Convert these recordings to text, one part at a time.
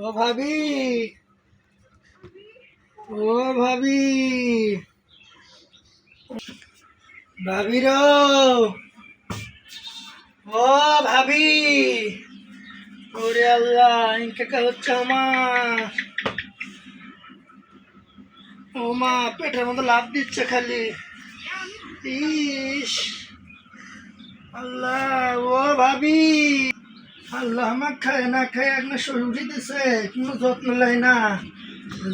ও ভাবি, ও ভাবি, ভাবি রো, ও ভাবি, ওরে আল্লাহ ইনকা হচ্ছে ও মা পেটের মধ্যে লাভ দিচ্ছে খালি। ইস আল্লাহ, ও ভাবি, আল্লাহ আমার খায় না খায় একটা শরীর দিতেছে, কোনো যত্ন লাই না।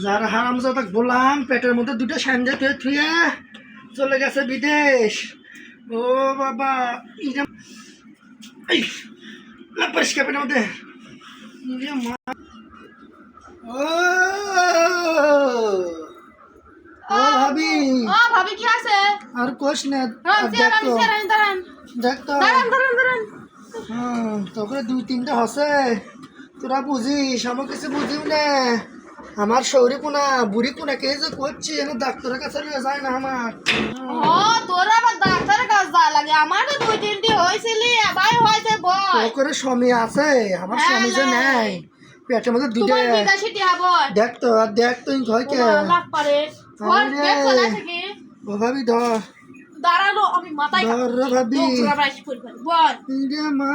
যারা হারাম যাতা গোলাম পেটের মধ্যে দুটো সাঞ্জা থুয়ে থুয়ে চলে গেছে বিদেশ। ও বাবা পরিষ্কার পেটের মধ্যে ও ও ভাবি, ও ভাবি কি আছে? আর কোশ না, দেখতো দেখতো তোকে দুই তিনটা হসে, তোরা বুঝিস, আমার কিছু বুঝিও না। আমার শরীর কোনা বুড়ি কোনা কে যে করছি এনে ডাক্তারের কাছে নিয়ে যায় না আমার। ও তোর আবার ডাক্তারের কাছে যা লাগে, আমার তো দুই তিনটি হয়েছিলি আবার হয়েছে বল। ও করে স্বামী আছে, আমার স্বামী যে নাই পেটের মধ্যে দুটো। দেখতো আর দেখতো হয় কে ও ভাবি ধর দাঁড়ানো, আমি মাথায় ধর রে ভাবি বল মা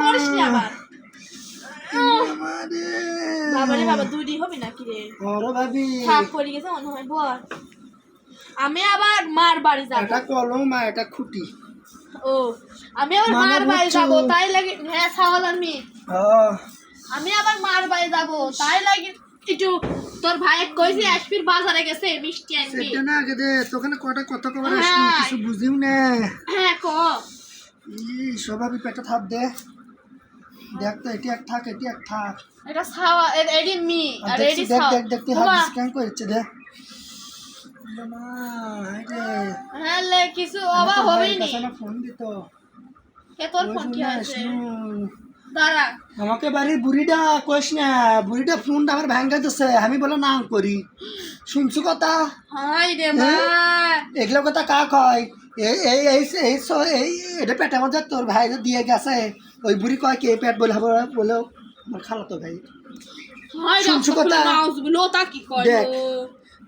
বাবা দুই হবে নাকি রে? ভাবি থাক পড়ে গেছে মনে হয়। বল আমি আবার মার বাড়ি যাবো। এটা কলম আর এটা খুঁটি। ও আমি আবার মার বাড়ি যাবো তাই লাগে। হ্যাঁ সাওয়াল আমি আবার মার বাড়ি যাবো তাই লাগে একটু তোর ভাই কইছে আসপির বাজারে গেছে মিষ্টি আনবি। সেটা না আগে দে, তোখানে কটা কথা কবার আসলি কিছু বুঝিও না। হ্যাঁ ক স্বভাবই পেটে থাপ দে। দেখ তো এটি এক থাক, এটি এক থাক। এটা সাওয়া এডি মি আর এডি দেখ সাওয়া। দেখ দেখ তুই হাত স্ক্যান করেছে দে। মা আইরে হ্যাঁ লে কিছু বাবা হবেই নি। ফোন দিত কে তোর ফোন কি আছে? দাঁড়া আমাকে বাড়ির বুড়িটা কইস না, বুড়িটা ফোনটা আমার ভাঙ্গা দিছে, আমি বলে না করি। শুনছু কথা? হাই রে মা এগুলো কথা কা কয়? এই এই এই এই এই এটা পেটের মধ্যে তোর ভাই দিয়ে গেছে, ওই বুড়ি কয় কে পেট বলে বলে আমার খালাতো ভাই। হাই শুনছু কথা? নাউজুবিল্লাহ তা কি কয়? দেখ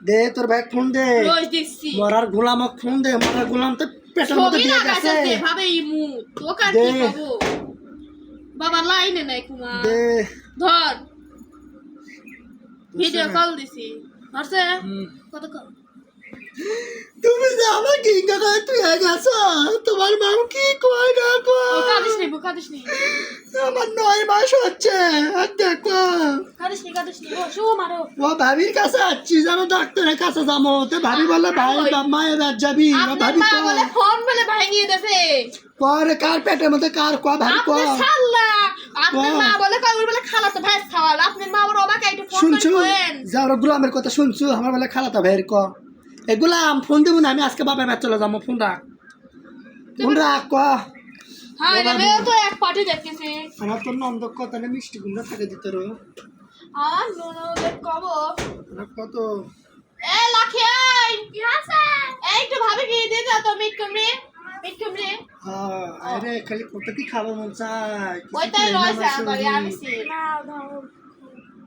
দে তোর ভাই ফোন দে। রোজ দেখছি মরার গোলামক ফোন দে, মরার গোলাম তো পেটের মধ্যে দিয়ে গেছে। ভাবে ইমু তো কার কি পাবো বাবা লাইনে নাই কুমা। দে ধর ভিডিও কল দিছি ধরছে কত কল। তুমি যে আমার কি কথা তুই গেছ, তোমার মা কি কয় না কয়? কাদিস নি আমার 9 মাস হচ্ছে আর দেখো কাদিস নি ও শু মারো। ও ভাবির কাছে আসছি জানো, ডাক্তারের কাছে যাবো তো ভাবি বলে ভাই মায়ের রাত যাবি। ভাবি মা বলে ফোন বলে ভাঙিয়ে দেছে পরে কার পেটের মধ্যে কার কয় ভাবি কয় সাল্লা। আপনার মা বলে কয় ওর বলে খালাতো ভাই খাওয়াল। আপনার মা বলে ওবাকে একটু ফোন করে কইেন যাও গোলামের কথা শুনছু, আমার বলে খালাতো ভাইয়ের ক এগুলা ফোন দেবো না, আমি আজকে বাবার বাড়ি চলে যাবো। ফোন রাখ ক। হ্যাঁ রে তো এক পার্টি দেখতেছি আমার তো নন্দ কথা না মিষ্টি গুন্ডা থাকে দিতে রো আর ননদের কব কত এ লাখি আই কি আছে এই তো ভাবি কি দিয়ে দাও তো মিট কুমড়ে। হ্যাঁ আরে খালি কত কি খাবো মন চাই, ওইটাই রয়েছে আমারে আনিছি না দাও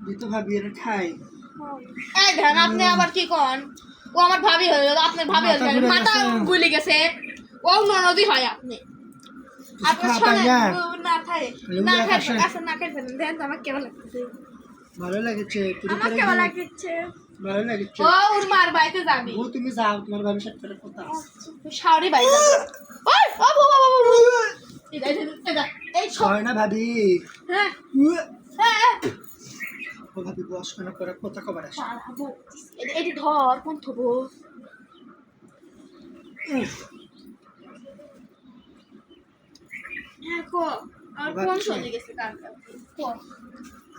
দিতে ভাবি এর খাই। এই ধ্যান আপনি আবার কি কোন? ও আমার ভাবি হলো, আপনার ভাবি হলো, মাথা গুলি গেছে। ও ননদি হয় আপনি। আপনি শোনেন না খাই আচ্ছা না খাই ফেলেন দেন আমার কেমন লাগছে? ভালো লাগছে আমার কেমন লাগছে? ভালো লাগছে। ও ওর মার বাড়িতে যাবি ও তুমি যাও, তোমার ভাবির সাথে কথা আছে। শাওরি বাড়ি যাবি। ওই ও বাবা এই হয় না ভাবি। হ্যাঁ ও ভাবি বস কেন করে কথা কবার আসে? এটি ধর কোন থবো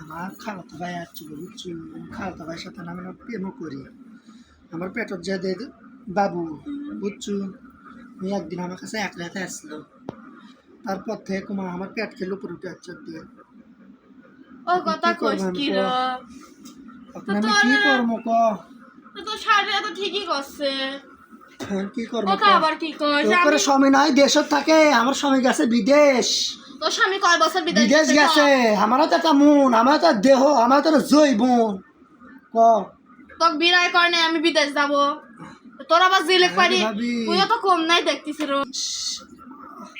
আমার খালাতো ভাই আসছিল বুঝছি, খালাতো ভাইয়ের সাথে আমি প্রেমও করি। আমার পেটর যে দে বাবু বুঝছো, আমি একদিন আমার কাছে এক রাতে আসলো, তারপর থেকে কুমা আমার পেট খেলে উপরে উঠে আসছে দিয়ে। ও কথা কইস কি রে? আমি কি করবো ক? তো শাড়িটা তো ঠিকই করছে, কি করবো কথা আবার কি কইস? করে স্বামী নাই দেশত থাকে, আমার স্বামী গেছে বিদেশ। তো তোর স্বামী কয় বছর বিদেশ বিদেশ গেছে আমারও তো একটা মন আমারও তো দেহ আমারও তো জৈবন ক তোর বিরায় করে নাই আমি বিদেশ যাব তোর আবার জিলেক পারি ভাবি। তুইও তো কম নাই দেখতিস রো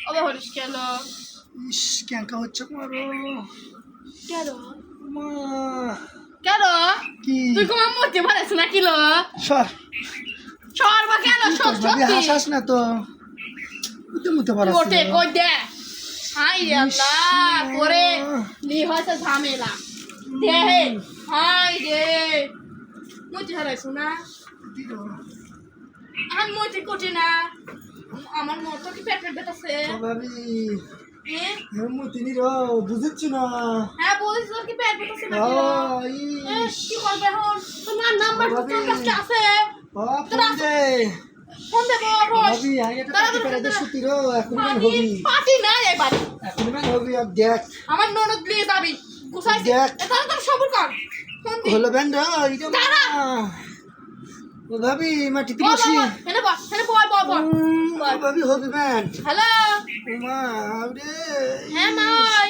ওবে হরিস কেন ইস ক্যাঙ্কা হচ্ছে মারো কেন মা কেন কি তুই কম মরতে পারিস না কি লো সর সর্বা কেন ভাবি হাসাস না তো মুতে মুতে পারাস মোটে কই দে হাই রে আল্লাহ তোরে লি হইছে ঝামেলা দে হাই রে মুতে হারাইছ না আমি মুতে কোটি না আমার মতো কি পেট ব্যথাছে ভাবি এ মুতে নি রো বুঝছিস না হ্যাঁ বলিস তোর কি পেট ব্যথাছে না কি করবে এখন তোমার নাম্বার তো তোর কাছে আছে ফোন দেবো রোজ ভাবি আগে তো পার্টি করে দে সুতি রো এখন মান পার্টি হবি পার্টি না এবার এখন মান হবি আর দেখ আমার ননদ নিয়ে যাবি গুছাইছি দেখ। এটা তো সবুর কর ফোন দি হলো ব্যান্ড এটা দাঁড়া। ও ভাবি মাটিতে বল বসি এনে বল এনে বল বল বল বল। ভাবি হবি ব্যান্ড হ্যালো মা রে হ্যাঁ মাই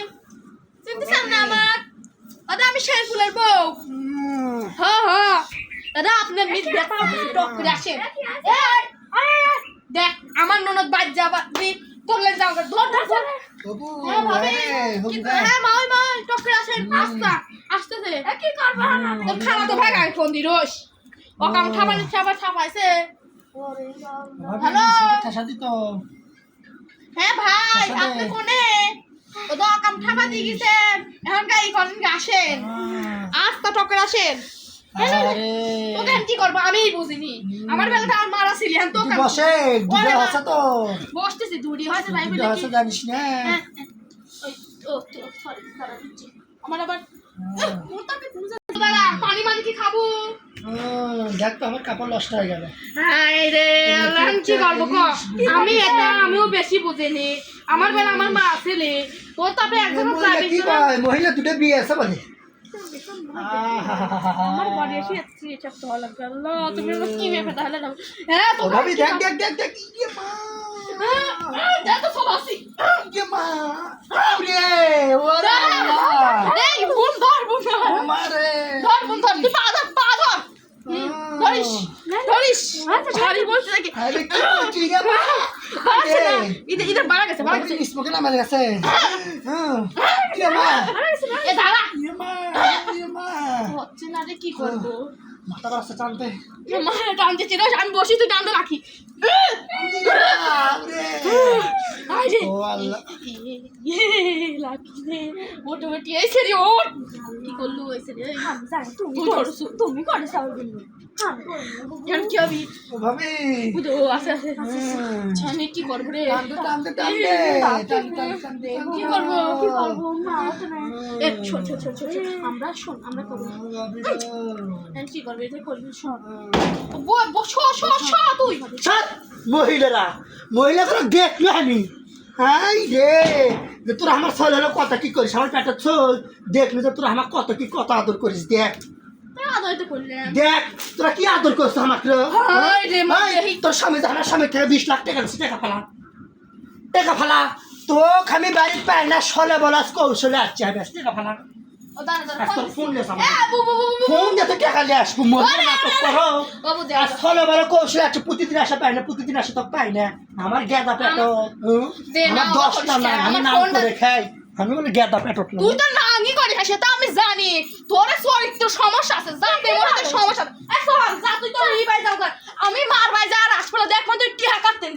চিনতেছেন না আমার দাদা আমি শেরফুলের বউ হ্যাঁ হ্যাঁ দাদা আপনার মিট ব্যথা টক করে আসেন দেখ আমার ননদ বাদ যাবা তোরলে যাও ধর ধর ধর বাবু হ্যাঁ ভাবি হবি হ্যাঁ মাই মাই টক করে আসেন আস্তা আসতেছে কি করবে তোর খালা তো ভাগ আই ফোন দি রোজ ও কাম খাবার খাবার ছাপাইছে হ্যালো ঠাসা দিত হ্যাঁ ভাই আচ্ছা, আপনি দে। কোনে ও তো কাম খাবা দিয়ে গেছেন এখন গাই করেন আসেন আজ তো টকের আসেন আরে তোকে আমি কি করবো আমি বুঝিনি আমার বেলাতে আমার মারা ছিল এখন তো তুই বসে দুটো আছে তো বসতেছি দুটি হয়েছে ভাই দুটো বলে আছে জানিস না ওই ও সরি দাঁড়া দিচ্ছি আমার আবার মোটাকে বুঝা দাঁড়া পানি মানি কি খাবো দেখ তো আমার কাপড় নষ্ট হয়ে গেল হাই রে আল্লাহ আমি কি করবো ক আমি এটা আমিও বেশি বুঝিনি আমার বেলা আমার মা ছিলে তোর তাপে একজন যাবি কি কয় মহিলা দুটো বিয়ে আছে বলে আমার বডি এসে এসে চাপ তো লাগবে আল্লাহ তুমি আমার কি ভেবে তাহলে না হ্যাঁ তো ভাবি দেখ দেখ দেখ দেখ ইয়ে মা দেখ তো সব আসি ইয়ে মা রে ওরে আল্লাহ এই বুন ধর মারে ধর বুন ধর তুই পা ধর ধরিস ধরিস সরি বলতে নাকি আরে কি করছিস রে মা ইধর বাড়া গেছে বাড়া গেছে স্মোকে না মারে গেছে ইয়ে মা এ দাঁড়া ইয়ে মা ইয়ে মা হচ্ছে না রে কি করবো মাথা রাস্তা টানতে মা টানতে ছিল আমি বসি তুই টানতে রাখি আরে ও আল্লাহ লাগছে মোটামুটি এসে রে ওর কি করলু এসে রে তুমি করে এখন কি হবি ও ভাবি বুঝো আছে আছে ছানে কি করবো রে টানতে টানতে টানতে টানতে কি করবো মা এ শোন আমরা করবো কি করবি এটা করবি শোন তুই ছাড় মহিলারা মহিলারা দেখলো আমি হাই রে যে তোরা আমার ছেলে হলো কথা কি করিস আমার পেটের ছোল দেখলি যে তোরা আমার কত কি কত আদর করিস দেখ আদরটা করলাম দেখ তোরা কি আদর করছিস আমাকে হাই রে মা তোর স্বামী আমার স্বামী থেকে 20 লাখ টাকা দিচ্ছে টাকা ফালা তো আমি বাড়ির পাই না সলে বলাস কৌশলে আসছে আমি টাকা ফালা ও দাঁড়া তোর ফোন লেস আমার এ বু ফোন দিতে টাকা নিয়ে আসবো মনে নাটক করো বাবু দে আর ফলে বলে কৌশলে আছে প্রতিদিন আসা পাই না প্রতিদিন আসা তো পাই না আমার গেদা পেট দে না, আমার 10টা না আমি আমার নাম ফোনটা- করে খাই আমি বলে গেদা পেট তুই তো নাঙ্গি করিস সেটা আমি জানি তোর চরিত্র সমস্যা আছে জানতে মনে সমস্যা আছে যা তুই তোর এই বাই যাও আমি মার বাই যা আর হাসপাতালে দেখ তুই টিহা কাটতেন